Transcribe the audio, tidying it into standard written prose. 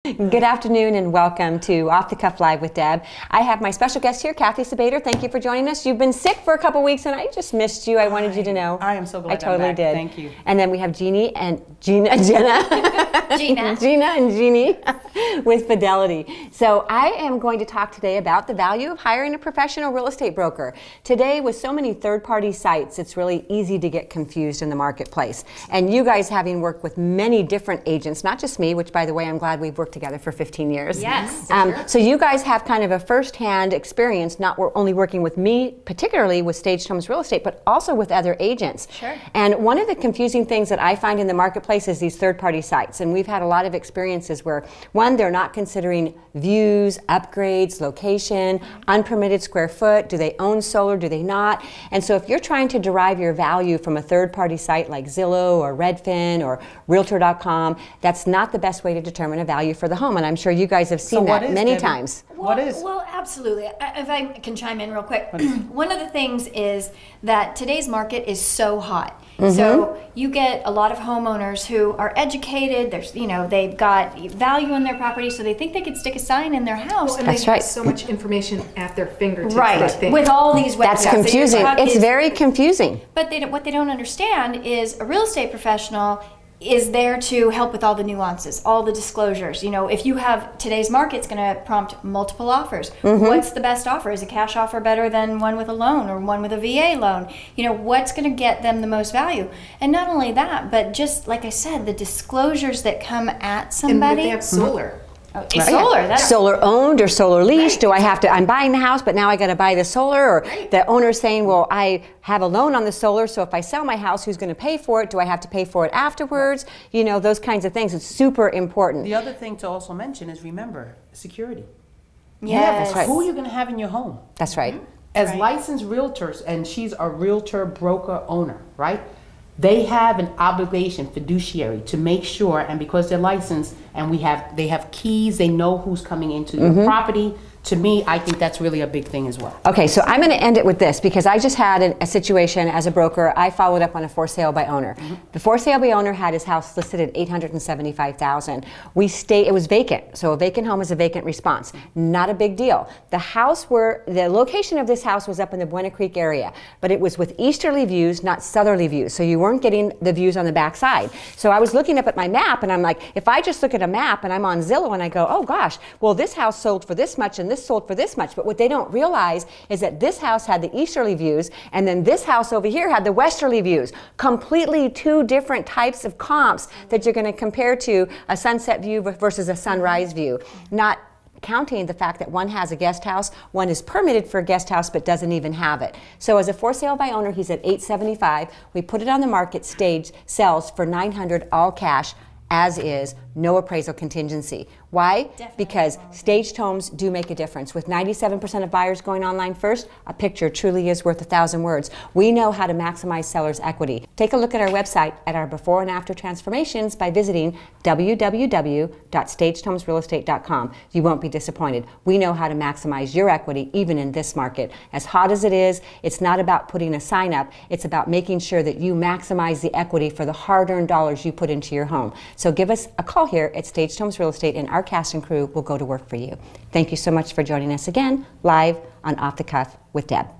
Good afternoon and welcome to Off the Cuff Live with Deb. I have my special guest here, Kathy Sabater. Thank you for joining us. You've been sick for a couple weeks and I just missed you. I wanted you to know. I am so glad I totally I'm back. did. Thank you. And then we have Jeannie and Jenna and Jeannie with Fidelity. So I am going to talk today about the value of hiring a professional real estate broker. Today, with so many third-party sites, it's really easy to get confused in the marketplace. And you guys, having worked with many different agents, not just me, which by the way, I'm glad we've worked together for 15 years. Yes. So you guys have kind of a first-hand experience, not only working with me, particularly with Staged Homes Real Estate, but also with other agents. Sure. And one of the confusing things that I find in the marketplace is these third-party sites. And we've had a lot of experiences where, one, they're not considering views, upgrades, location, unpermitted square foot. Do they own solar? Do they not? And so if you're trying to derive your value from a third-party site like Zillow or Redfin or Realtor.com, that's not the best way to determine a value for the home. And I'm sure you guys have seen that many times. Well, absolutely. If I can chime in real quick. One of the things is that today's market is so hot. Mm-hmm. So you get a lot of homeowners who are educated. They've got value in their property, so they think they could stick a sign in their house. And That's they right. have so much information at their fingertips. Right. That they, With all these websites. That's confusing. It's very confusing. But what they don't understand is a real estate professional is there to help with all the nuances, all the disclosures. If you have today's market's going to prompt multiple offers. Mm-hmm. What's the best offer? Is a cash offer better than one with a loan or one with a VA loan? What's going to get them the most value? And not only that, but just like I said, the disclosures that come at and somebody. they have solar. It's solar. That's Solar owned or solar leased? Do I have to, I'm buying the house, but now I got to buy the solar? Or the owner's saying, well, I have a loan on the solar, so if I sell my house, who's going to pay for it? Do I have to pay for it afterwards? Those kinds of things. It's super important. The other thing to also mention is, remember, security. Yes. That's right. Who are you going to have in your home? That's right. As Right. licensed realtors, and she's a realtor broker owner, right? They have an obligation, fiduciary, to make sure, and because they're licensed and they have keys, they know who's coming into your property. To me, I think that's really a big thing as well. Okay, so I'm going to end it with this because I just had a situation as a broker. I followed up on a for sale by owner. The for sale by owner had his house listed at $875,000. It was vacant, so a vacant home is a vacant response. Not a big deal. The location of this house was up in the Buena Creek area, but it was with easterly views, not southerly views. So you weren't getting the views on the back side. So I was looking up at my map and I'm like, if I just look at a map and I'm on Zillow and I go, oh gosh, well this house sold for this much and this sold for this much. But what they don't realize is that this house had the easterly views and then this house over here had the westerly views. Completely two different types of comps that you're going to compare to a sunset view versus a sunrise view. Not counting the fact that one has a guest house, one is permitted for a guest house but doesn't even have it. So as a for sale by owner, he's at $875. We put it on the market, staged, sells for $900 all cash, as is, no appraisal contingency. Why? Definitely. Because staged homes do make a difference. With 97% of buyers going online first, a picture truly is worth 1,000 words. We know how to maximize sellers' equity. Take a look at our website at our before and after transformations by visiting www.stagedhomesrealestate.com. You won't be disappointed. We know how to maximize your equity even in this market. As hot as it is, it's not about putting a sign up, it's about making sure that you maximize the equity for the hard-earned dollars you put into your home. So give us a call here at Staged Homes Real Estate and our cast and crew will go to work for you. Thank you so much for joining us again, live on Off the Cuff with Deb.